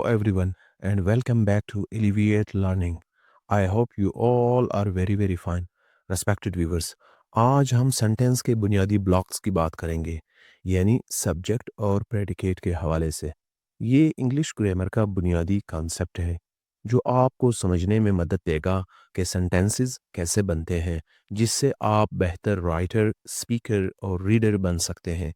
everyone, and welcome back to Alleviate Learning. I hope you all are very fine. Respected viewers, आज हम sentence के बुनियादी blocks की बात करेंगे, यानी सब्जेक्ट और प्रेडिकेट के हवाले से। ये इंग्लिश ग्रामर का बुनियादी कॉन्सेप्ट है, जो आपको समझने में मदद देगा कि सेंटेंसेस कैसे बनते हैं, जिससे आप बेहतर राइटर, स्पीकर और रीडर बन सकते हैं।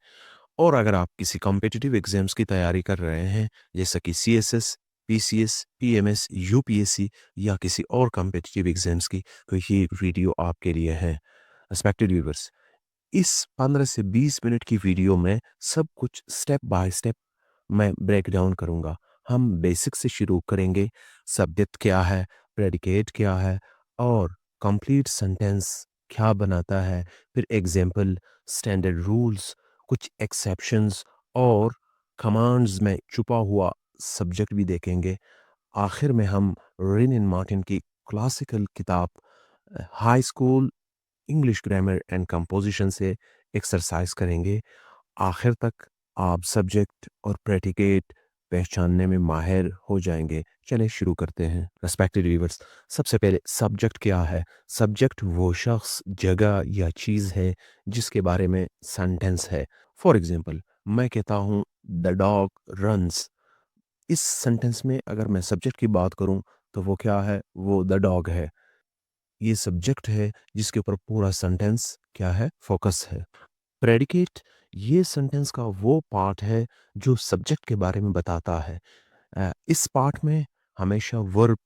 और अगर आप किसी कॉम्पिटिटिव एग्जाम्स की तैयारी कर रहे हैं, जैसा कि सीएसएस, पीसीएस, पीएमएस, यूपीएससी या किसी और कॉम्पिटिटिव एग्जाम्स की, तो ये वीडियो आपके लिए है। रिस्पेक्टेड व्यूअर्स, इस 15 से 20 मिनट की वीडियो में सब कुछ स्टेप बाय स्टेप मैं ब्रेक डाउन करूंगा। हम बेसिक से शुरू करेंगे। सब्जेक्ट क्या है, प्रेडिकेट क्या है और कंप्लीट सेंटेंस क्या बनाता है, फिर एग्जाम्पल, स्टैंडर्ड रूल्स, कुछ एक्सेप्शंस और कमांड्स में छुपा हुआ सब्जेक्ट भी देखेंगे। आखिर में हम रिन एंड मार्टिन की क्लासिकल किताब high school English grammar and composition से एक्सरसाइज करेंगे। आखिर तक आप सब्जेक्ट और प्रेडिकेट पहचानने में माहिर हो जाएंगे। चलिए शुरू करते हैं। रेस्पेक्टेड व्यूअर्स, सबसे पहले सब्जेक्ट क्या है? सब्जेक्ट वो शख्स, जगह या चीज़ है जिसके बारे में सेंटेंस है। फॉर एग्जांपल, मैं कहता हूँ द डॉग रन्स। इस सेंटेंस में अगर मैं सब्जेक्ट की बात करूँ तो वो क्या है? वो द डॉग है। ये सब्जेक्ट है जिसके ऊपर पूरा सेंटेंस क्या है? फोकस है। प्रेडिकेट ये सेंटेंस का वो पार्ट है जो सब्जेक्ट के बारे में बताता है। इस पार्ट में हमेशा वर्ब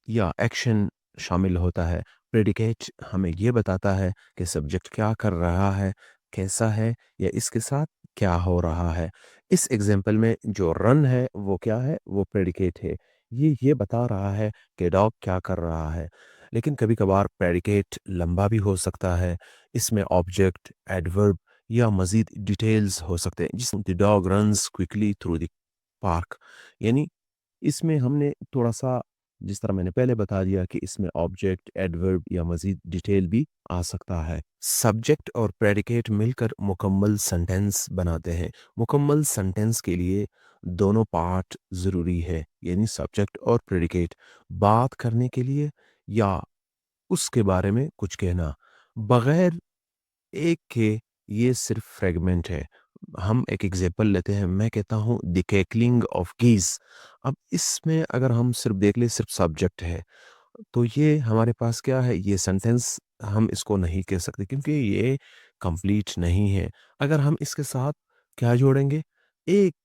या एक्शन शामिल होता है। प्रेडिकेट हमें ये बताता है कि सब्जेक्ट क्या कर रहा है, कैसा है या इसके साथ क्या हो रहा है। इस एग्जाम्पल में जो रन है वो क्या है? वो प्रेडिकेट है। ये बता रहा है कि डॉग क्या कर रहा है। लेकिन कभी कभार प्रेडिकेट लंबा भी हो सकता है। इसमें ऑब्जेक्ट, एडवर्ब या मजीद डिटेल्स हो सकते हैं, जिसमें the dog runs quickly through the park. यानी इसमें हमने थोड़ा-सा, जिस तरह मैंने पहले बता दिया कि इसमें ऑब्जेक्ट, एडवर्ब या मज़ीद डिटेल भी आ सकता है। सब्जेक्ट और प्रेडिकेट मिलकर मुकम्मल सेंटेंस बनाते हैं। मुकम्मल सेंटेंस के लिए दोनों पार्ट ज़रूरी है, यानी सब्जेक्ट और प्रेडिकेट। बात करने के लिए या उसके बारे में कुछ कहना, बगैर एक के ये सिर्फ फ्रेगमेंट है। हम एक एग्जांपल लेते हैं। मैं कहता हूँ द कैकलिंग ऑफ गीज़। अब इसमें अगर हम सिर्फ देख ले, सिर्फ सब्जेक्ट है, तो ये हमारे पास क्या है? ये सेंटेंस हम इसको नहीं कह सकते क्योंकि ये कंप्लीट नहीं है। अगर हम इसके साथ क्या जोड़ेंगे? एक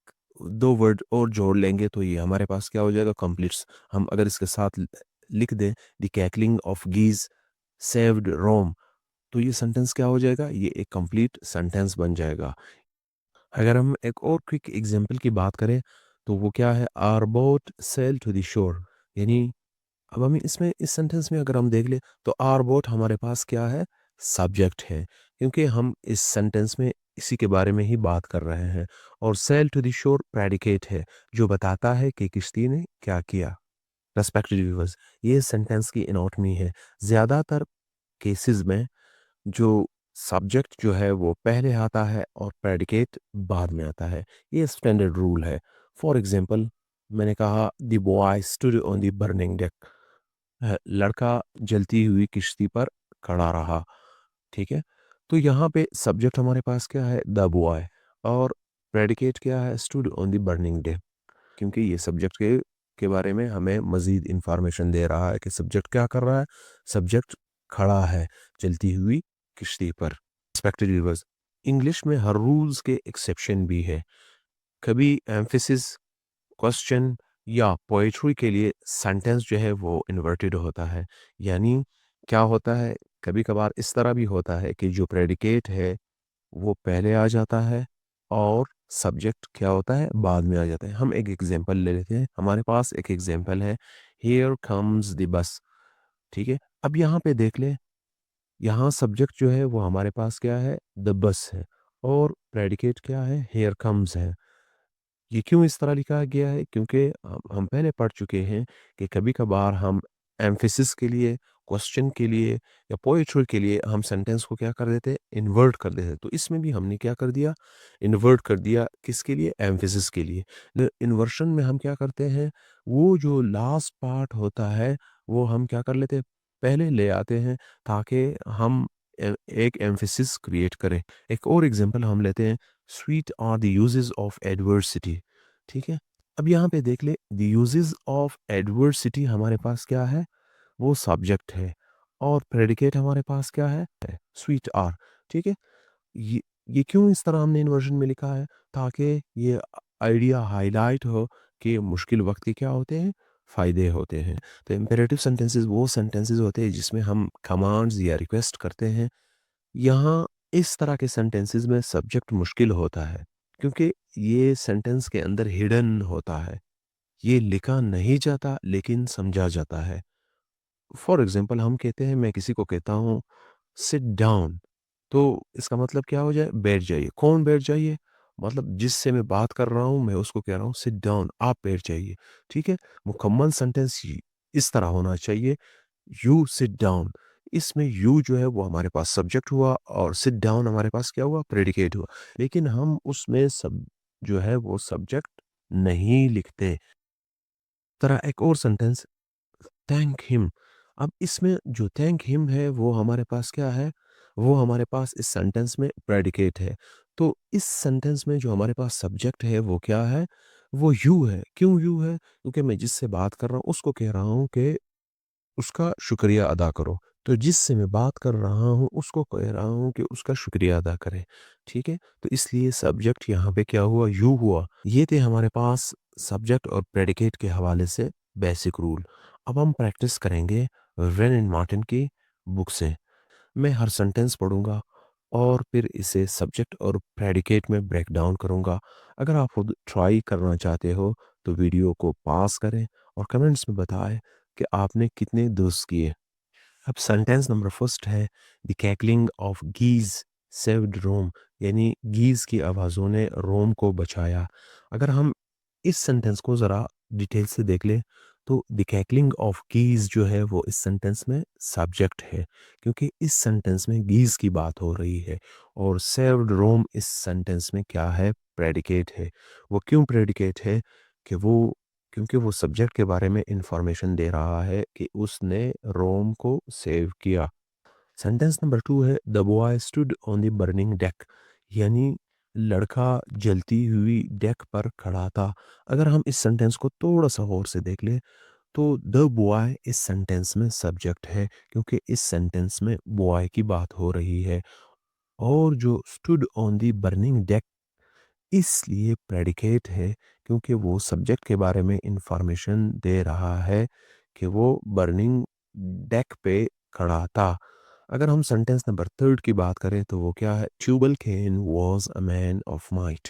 दो वर्ड और जोड़ लेंगे तो ये हमारे पास क्या हो जाएगा? कंप्लीट। हम अगर इसके साथ लिख दें द कैकलिंग ऑफ गीज़ सेव्ड रोम, तो ये सेंटेंस क्या हो जाएगा? ये एक कंप्लीट सेंटेंस बन जाएगा। अगर हम एक और क्विक एग्जांपल की बात करें तो वो क्या है? Our boat sail to the shore. यानी अब हम इसमें इस सेंटेंस में अगर हम देख ले तो आवर बोट हमारे पास क्या है? सब्जेक्ट है, क्योंकि हम इस सेंटेंस में इसी के बारे में ही बात कर रहे हैं। और sail to the shore predicate है, जो बताता है कि किश्ती ने क्या किया। रेस्पेक्टेड व्यूअर्स, ये सेंटेंस की एनाटॉमी है। ज़्यादातर केसेस में जो सब्जेक्ट जो है वो पहले आता है और प्रेडिकेट बाद में आता है। ये स्टैंडर्ड रूल है। फॉर एग्जांपल, मैंने कहा the boy stood on the burning deck. लड़का जलती हुई किश्ती पर खड़ा रहा। ठीक है, तो यहाँ पे सब्जेक्ट हमारे पास क्या है? The boy. और प्रेडिकेट क्या है? Stood on the burning deck. क्योंकि ये सब्जेक्ट के बारे में हमें मजीद इंफॉर्मेशन दे रहा है कि सब्जेक्ट क्या कर रहा है। सब्जेक्ट खड़ा है जलती हुई किश्ती पर। रिस्पेक्टेड व्यूअर्स, इंग्लिश में हर रूल्स के एक्सेप्शन भी है। कभी एम्फेसिस, क्वेश्चन या पोएट्री के लिए सेंटेंस जो है वो इन्वर्टेड होता है। यानी क्या होता है? कभी कभार इस तरह भी होता है कि जो प्रेडिकेट है वो पहले आ जाता है और सब्जेक्ट क्या होता है? बाद में आ जाता है। हम एक एग्जांपल ले लेते हैं। हमारे पास एक एग्जांपल है, हियर कम्स द बस। ठीक है, अब यहाँ पे देख ले, यहाँ सब्जेक्ट जो है वो हमारे पास क्या है? द बस है। और प्रेडिकेट क्या है? हियर कम्स है। ये क्यों इस तरह लिखा गया है? क्योंकि हम पहले पढ़ चुके हैं कि कभी कभार हम एम्फेसिस के लिए क्वेश्चन के लिए या पोएट्री के लिए हम सेंटेंस को क्या कर देते हैं, इन्वर्ट कर देते हैं। तो इसमें भी हमने क्या कर दिया, इन्वर्ट कर दिया, किसके लिए, एम्फेसिस के लिए। इन्वर्शन में हम क्या करते हैं, वो जो लास्ट पार्ट होता है वो हम क्या कर लेते हैं, पहले ले आते हैं, ताकि हम एक एम्फेसिस क्रिएट करें। एक और एग्जांपल हम लेते हैं, sweet are the uses of adversity. ठीक है, अब यहाँ पे देख ले, द यूजेस ऑफ एडवर्सिटी हमारे पास क्या है, वो सब्जेक्ट है, और प्रेडिकेट हमारे पास क्या है, स्वीट आर। ठीक है, ये ये क्यों इस तरह हमने इन्वर्जन में लिखा है, ताकि ये आइडिया हाईलाइट हो कि मुश्किल वक्त के क्या होते हैं, फ़ायदे होते हैं। तो इम्पेरेटिव सेंटेंसेस वो सेंटेंसेस होते हैं जिसमें हम कमांड्स या रिक्वेस्ट करते हैं। यहाँ इस तरह के सेंटेंसेस में सब्जेक्ट मुश्किल होता है, क्योंकि ये सेंटेंस के अंदर हिडन होता है, ये लिखा नहीं जाता लेकिन समझा जाता है। फॉर एग्जांपल हम कहते हैं, मैं किसी को कहता हूँ सिट डाउन, तो इसका मतलब क्या हो जाए, बैठ जाइए। कौन बैठ जाइए, मतलब जिससे मैं बात कर रहा हूँ मैं उसको कह रहा हूँ सिट डाउन, आप बैठ जाइए। ठीक है, मुकम्मल सेंटेंस इस तरह होना चाहिए, यू सिट डाउन। इसमें यू जो है वो हमारे पास सब्जेक्ट हुआ, और सिट डाउन हमारे पास क्या हुआ, प्रेडिकेट हुआ। लेकिन हम उसमें सब जो है वो सब्जेक्ट नहीं लिखते। तरह एक और सेंटेंस, थैंक हिम। अब इसमें जो थैंक हिम है वो हमारे पास क्या है, वो हमारे पास इस सेंटेंस में प्रेडिकेट है। तो इस सेंटेंस में जो हमारे पास सब्जेक्ट है वो क्या है, वो यू है। क्यों यू है, क्योंकि मैं जिससे बात कर रहा हूँ उसको कह रहा हूँ कि उसका शुक्रिया अदा करो। तो जिससे मैं बात कर रहा हूँ उसको कह रहा हूँ कि उसका शुक्रिया अदा करें। ठीक है, तो इसलिए सब्जेक्ट यहाँ पे क्या हुआ, यू हुआ। ये थे हमारे पास सब्जेक्ट और प्रेडिकेट के हवाले से बेसिक रूल। अब हम प्रैक्टिस करेंगे रेन एंड मार्टिन की बुक से। मैं हर सेंटेंस पढ़ूंगा और फिर इसे सब्जेक्ट और प्रेडिकेट में ब्रेक डाउन करूंगा। अगर आप खुद ट्राई करना चाहते हो तो वीडियो को पास करें और कमेंट्स में बताएं कि आपने कितने दुरुस्त किए। अब सेंटेंस नंबर फर्स्ट है, द कैकलिंग ऑफ गीज सेव्ड रोम, यानी गीज की आवाज़ों ने रोम को बचाया। अगर हम इस सेंटेंस को ज़रा डिटेल से देख लें, तो द कैकलिंग ऑफ गीज जो है वो इस सेंटेंस में सब्जेक्ट है, क्योंकि इस सेंटेंस में गीज की बात हो रही है। और सेव्ड रोम इस सेंटेंस में क्या है, प्रेडिकेट है। वो क्यों प्रेडिकेट है, कि वो क्योंकि वो सब्जेक्ट के बारे में इंफॉर्मेशन दे रहा है कि उसने रोम को सेव किया। सेंटेंस नंबर टू है, the boy stood on the burning deck, यानी लड़का जलती हुई डेक पर खड़ा था। अगर हम इस सेंटेंस को थोड़ा सा गौर से देख ले, तो द बॉय इस सेंटेंस में सब्जेक्ट है, क्योंकि इस सेंटेंस में बॉय की बात हो रही है। और जो stood on the burning deck इसलिए प्रेडिकेट है, क्योंकि वो सब्जेक्ट के बारे में इंफॉर्मेशन दे रहा है कि वो बर्निंग डेक पे खड़ा था। अगर हम सेंटेंस नंबर थर्ड की बात करें तो वो क्या है, Tubal Cain was a man of might.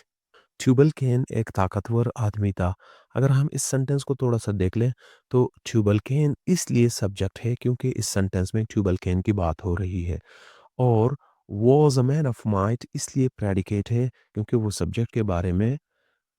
Tubal Cain एक ताकतवर आदमी था। अगर हम इस सेंटेंस को थोड़ा सा देख लें, तो ट्यूबल केन इसलिए सब्जेक्ट है क्योंकि इस सेंटेंस में ट्यूबल केन की बात हो रही है। और was a man of might इसलिए प्रेडिकेट है, क्योंकि वो सब्जेक्ट के बारे में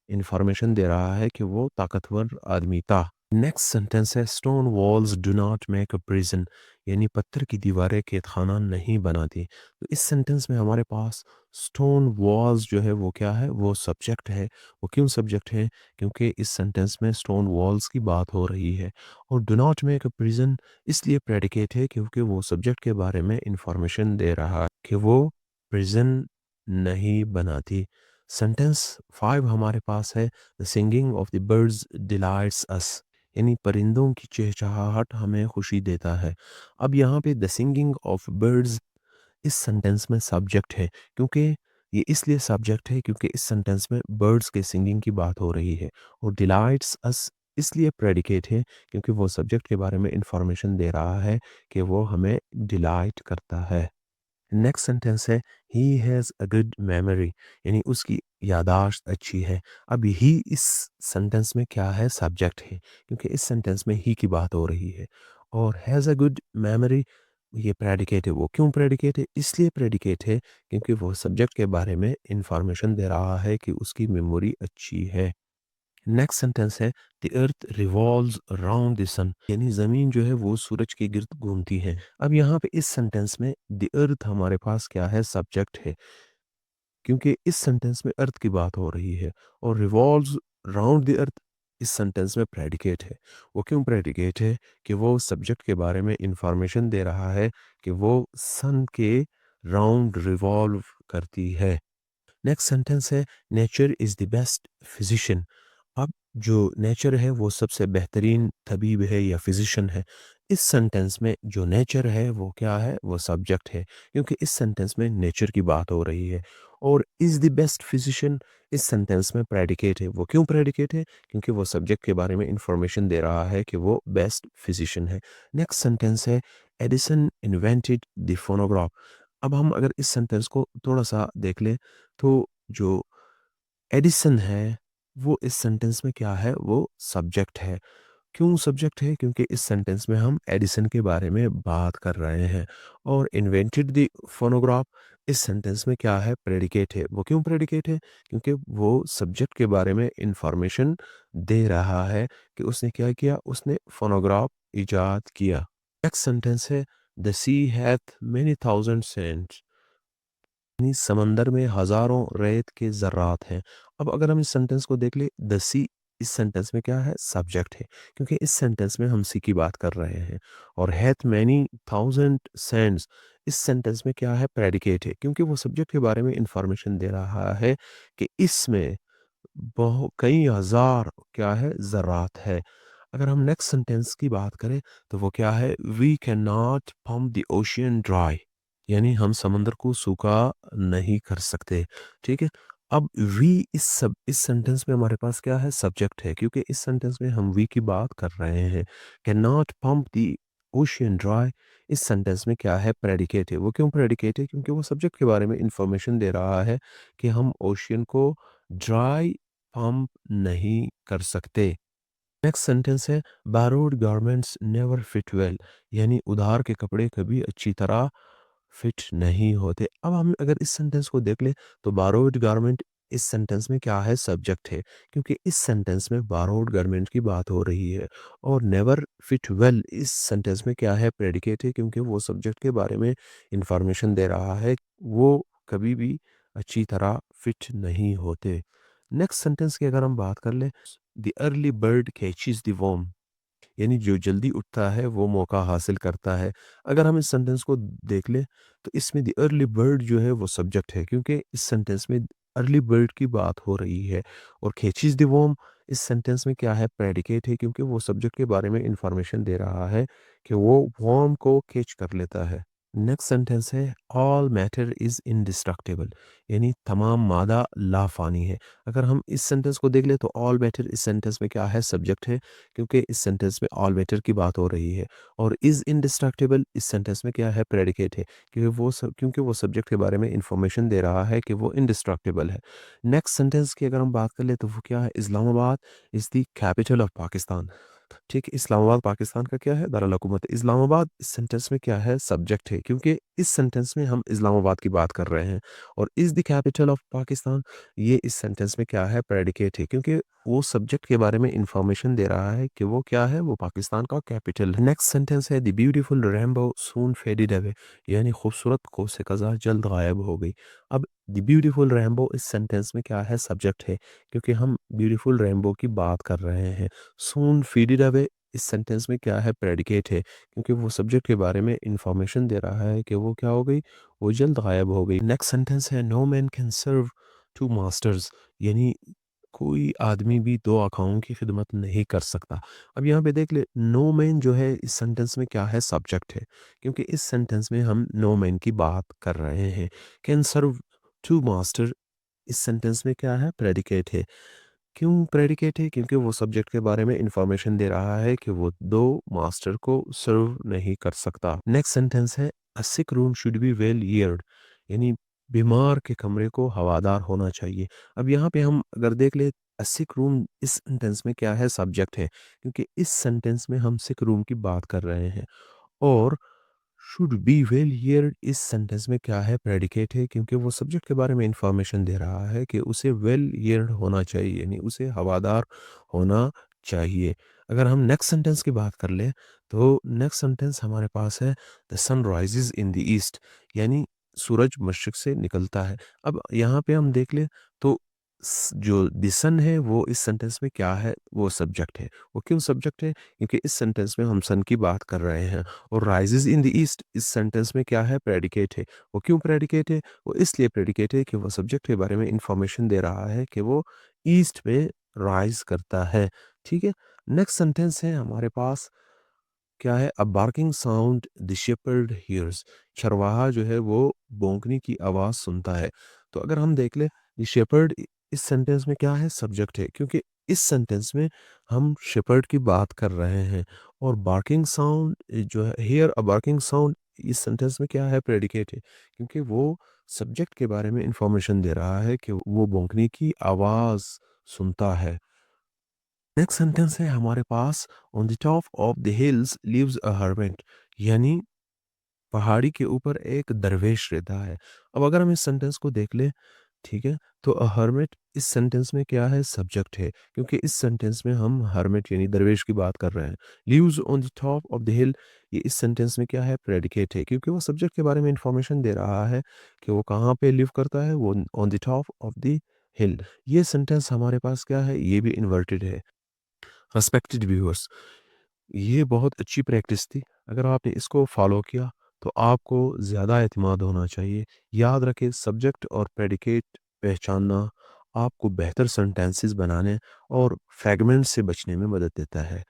इंफॉर्मेशन दे रहा है कि वो ताकतवर आदमी था। नेक्स्ट सेंटेंस है, stone walls do not make a prison, यानी पत्थर की दीवारें कैद खाना नहीं बनाती। तो इस सेंटेंस में हमारे पास स्टोन वॉल्स जो है वो क्या है, वो सब्जेक्ट है। वो क्यों सब्जेक्ट है, क्योंकि इस सेंटेंस में स्टोन वॉल्स की बात हो रही है। और do not make a prison इसलिए प्रेडिकेट है, क्योंकि वो सब्जेक्ट के बारे में इंफॉर्मेशन दे रहा है कि वो प्रिजन नहीं बनाती। सेंटेंस 5 हमारे पास है, the singing of the birds delights us, यानी परिंदों की चहचहाहट हमें खुशी देता है। अब यहाँ पे द सिंगिंग ऑफ बर्ड्स इस सेंटेंस में सब्जेक्ट है, क्योंकि ये इसलिए सब्जेक्ट है क्योंकि इस सेंटेंस में बर्ड्स के सिंगिंग की बात हो रही है। और डिलाइट्स अस इसलिए प्रेडिकेट है, क्योंकि वो सब्जेक्ट के बारे में इंफॉर्मेशन दे रहा है कि वो हमें डिलाइट करता है। नेक्स्ट सेंटेंस है, he has a good memory, यानी उसकी यादाश्त अच्छी है। अब ही इस सेंटेंस में क्या है, सब्जेक्ट है, क्योंकि इस सेंटेंस में ही की बात हो रही है। और हैज़ अ गुड मेमोरी ये प्रेडिकेट है। वो क्यों प्रेडिकेट है, इसलिए प्रेडिकेट है क्योंकि वो सब्जेक्ट के बारे में इंफॉर्मेशन दे रहा है कि उसकी मेमोरी अच्छी है। नेक्स्ट सेंटेंस है the earth revolves around the sun, यानी ज़मीन जो है वो सूरज के गिर्द घूमती है। अब यहाँ पे इस सेंटेंस में द अर्थ हमारे पास क्या है, सब्जेक्ट है, क्योंकि इस सेंटेंस में अर्थ की बात हो रही है। और रिवॉल्व्स राउंड द अर्थ इस सेंटेंस में प्रेडिकेट है। वो क्यों प्रेडिकेट है? कि वो सब्जेक्ट के बारे में इंफॉर्मेशन दे रहा है कि वो सन के राउंड रिवॉल्व करती है। नेक्स्ट सेंटेंस है nature is the best physician. अब जो नेचर है वो सबसे बेहतरीन तबीब है या फिजिशियन है। इस सेंटेंस में जो नेचर है वो क्या है, वो सब्जेक्ट है, क्योंकि इस सेंटेंस में नेचर की बात हो रही है। और इज़ द बेस्ट फिजिशियन इस सेंटेंस में प्रेडिकेट है। वो क्यों प्रेडिकेट है? क्योंकि वो सब्जेक्ट के बारे में इंफॉर्मेशन दे रहा है कि वो बेस्ट फिजिशियन है। नेक्स्ट सेंटेंस है एडिसन इन्वेंटेड द फोनोग्राफ। अब हम अगर इस सेंटेंस को थोड़ा सा देख लें तो जो एडिसन है वो इस सेंटेंस में क्या है, वो सब्जेक्ट है। क्यों सब्जेक्ट है? क्योंकि इस सेंटेंस में हम एडिसन के बारे में बात कर रहे हैं। और इन्वेंटेड द फोनोग्राफ इस सेंटेंस में क्या है, प्रेडिकेट है। वो क्यों प्रेडिकेट है? क्योंकि वो सब्जेक्ट के बारे में इंफॉर्मेशन दे रहा है कि उसने क्या किया, उसने फोनोग्राफ इजाद किया। नेक्स्ट सेंटेंस है the sea hath many thousand sands, यानी समंदर में हजारों रेत के ज़र्रात हैं। अब अगर हम इस सेंटेंस को देख ले, द सी इस सेंटेंस में क्या है, सब्जेक्ट है, क्योंकि इस सेंटेंस में हम सी की बात कर रहे हैं। और हैथ मैनी थाउजेंड सैंड्स इस सेंटेंस में क्या है, प्रेडिकेट है, क्योंकि वो सब्जेक्ट के बारे में इंफॉर्मेशन दे रहा है कि इसमें बहु कई हज़ार क्या है, ज़रात है। अगर हम नेक्स्ट सेंटेंस की बात करें तो वो क्या है, we can not pump the ocean dry, यानी हम समंदर को सूखा नहीं कर सकते। ठीक है। अब वी इस सेंटेंस में हमारे पास क्या है, सब्जेक्ट है, क्योंकि इस सेंटेंस में हम वी की बात कर रहे हैं। Can not pump the ocean dry इस सेंटेंस में क्या है, प्रेडिकेट है। वो क्यों प्रेडिकेट है? क्योंकि वो सब्जेक्ट के बारे में इंफॉर्मेशन दे रहा है कि हम ओशियन को ड्राई पंप नहीं कर सकते। नेक्स्ट सेंटेंस है borrowed garments never fit well, यानी उधार के कपड़े कभी अच्छी तरह फिट नहीं होते। अब हम अगर इस सेंटेंस को देख ले तो बारोड गारमेंट इस सेंटेंस में क्या है, सब्जेक्ट है, क्योंकि इस सेंटेंस में बारोड गारमेंट की बात हो रही है। और नेवर फिट वेल इस सेंटेंस में क्या है, प्रेडिकेट है, क्योंकि वो सब्जेक्ट के बारे में इंफॉर्मेशन दे रहा है, वो कभी भी अच्छी तरह फिट नहीं होते। नेक्स्ट सेंटेंस की अगर हम बात कर ले, the early bird catches the worm, यानी जो जल्दी उठता है वो मौका हासिल करता है। अगर हम इस सेंटेंस को देख लें तो इसमें द अर्ली बर्ड जो है वो सब्जेक्ट है, क्योंकि इस सेंटेंस में अर्ली बर्ड की बात हो रही है। और कैचेस द वर्म इस सेंटेंस में क्या है, प्रेडिकेट है, क्योंकि वो सब्जेक्ट के बारे में इंफॉर्मेशन दे रहा है कि वो वर्म को कैच कर लेता है। नेक्स्ट सेंटेंस है ऑल मैटर इज़ इंडिस्ट्रक्टिबल, यानी तमाम मादा लाफानी है। अगर हम इस सेंटेंस को देख ले तो ऑल मैटर इस सेंटेंस में क्या है, सब्जेक्ट है, क्योंकि इस सेंटेंस में ऑल मैटर की बात हो रही है। और इज़ इंडिस्ट्रक्टिबल इस सेंटेंस में क्या है, प्रेडिकेट है, क्योंकि वो सब्जेक्ट के बारे में इंफॉर्मेशन दे रहा है कि वो इंडिस्ट्रक्टिबल है। नेक्स्ट सेंटेंस की अगर हम बात कर ले तो वो क्या है, Islamabad is the capital of Pakistan. ठीक है, इस्लामाबाद पाकिस्तान का क्या है, दारुल हुकूमत। इस्लामाबाद इस सेंटेंस में क्या है, सब्जेक्ट है, क्योंकि इस सेंटेंस में हम इस्लामाबाद की बात कर रहे हैं। और is the capital of Pakistan ये इस सेंटेंस में क्या है, प्रेडिकेट है, क्योंकि वो सब्जेक्ट के बारे में इंफॉर्मेशन दे रहा है कि वो क्या है, वो पाकिस्तान का कैपिटल है। नेक्स्ट सेंटेंस है the beautiful rainbow soon faded away, यानी खूबसूरत कौस कज़ा जल्द गायब हो गई। अब द ब्यूटीफुल रेनबो इस सेंटेंस में क्या है, सब्जेक्ट है, क्योंकि हम ब्यूटीफुल रेनबो की बात कर रहे हैं। सून फीडेड अवे इस सेंटेंस में क्या है, प्रेडिकेट है, क्योंकि वो सब्जेक्ट के बारे में इंफॉर्मेशन दे रहा है कि वो क्या हो गई, वो जल्द गायब हो गई। नेक्स्ट सेंटेंस है no man can serve two masters, यानी कोई आदमी भी दो आकाओं की खिदमत नहीं कर सकता। अब यहाँ पे देख ले, नो मैन जो है इस सेंटेंस में क्या है, सब्जेक्ट है, क्योंकि इस सेंटेंस में हम नो मैन की बात कर रहे हैं। कैन सर्व टू मास्टर इस सेंटेंस में क्या है, प्रेडिकेट है। क्यों प्रेडिकेट है? क्योंकि वो सब्जेक्ट के बारे में इंफॉर्मेशन दे रहा है कि वो दो मास्टर को सर्व नहीं कर सकता। नेक्स्ट सेंटेंस है a sick room should be well aired, यानी बीमार के कमरे को हवादार होना चाहिए। अब यहाँ पे हम अगर देख ले, अ सिक रूम इस सेंटेंस में क्या है, सब्जेक्ट है, क्योंकि इस सेंटेंस में हम सिक रूम की बात कर रहे हैं। और शुड बी वेल हियर्ड इस सेंटेंस में क्या है, प्रेडिकेट है, क्योंकि वो सब्जेक्ट के बारे में इंफॉर्मेशन दे रहा है कि उसे वेल हियर्ड होना चाहिए, यानी उसे हवादार होना चाहिए। अगर हम नेक्स्ट सेंटेंस की बात कर लें, तो नेक्स्ट सेंटेंस हमारे पास है the sun rises in the east, यानी सूरज मशरिक से निकलता है। अब यहाँ पे हम देख लें तो जो द सन है वो इस सेंटेंस में क्या है, वो सब्जेक्ट है। वो क्यों सब्जेक्ट है, क्योंकि इस सेंटेंस में हम सन की बात कर रहे हैं। और राइजेस इन द ईस्ट इस सेंटेंस में क्या है, प्रेडिकेट है। वो क्यों प्रेडिकेट है, वो इसलिए प्रेडिकेट है कि वो सब्जेक्ट के बारे में इंफॉर्मेशन दे रहा है कि वो ईस्ट में राइज करता है। ठीक है। नेक्स्ट सेंटेंस है हमारे पास, क्या है, a barking sound the shepherd hears, चरवाहा जो है वो भौंकने की आवाज़ सुनता है। तो अगर हम देख ले, द शेपर्ड इस सेंटेंस में क्या है, सब्जेक्ट है, क्योंकि इस सेंटेंस में हम शेपर्ड की बात कर रहे हैं। और बार्किंग साउंड जो है, हियर अ बार्किंग साउंड, इस सेंटेंस में क्या है, प्रेडिकेट है, क्योंकि वो सब्जेक्ट के बारे में इंफॉर्मेशन दे रहा है कि वो भौंकने की आवाज़ सुनता है। नेक्स्ट सेंटेंस है हमारे पास, on the top of the hills lives a hermit, यानी पहाड़ी के ऊपर एक दरवेश रहता है। अब अगर हम इस सेंटेंस को देख ले, ठीक है, तो अ हर्मिट इस सेंटेंस में क्या है, सब्जेक्ट है, क्योंकि इस सेंटेंस में हम हर्मिट यानी दरवेश की बात कर रहे हैं। Lives on the top of the hill, ये इस सेंटेंस में क्या है, प्रेडिकेट है, क्योंकि वो सब्जेक्ट के बारे में इंफॉर्मेशन दे रहा है कि वो कहाँ पे लिव करता है, वो on the top of the hill. ये सेंटेंस हमारे पास क्या है, ये भी इन्वर्टेड है। रेस्पेक्टेड व्यूअर्स, ये बहुत अच्छी प्रैक्टिस थी। अगर आपने इसको फॉलो किया तो आपको ज़्यादा एतमाद होना चाहिए। याद रखें, सब्जेक्ट और प्रेडिकेट पहचानना आपको बेहतर सेंटेंसेस बनाने और फ्रैगमेंट से बचने में मदद देता है।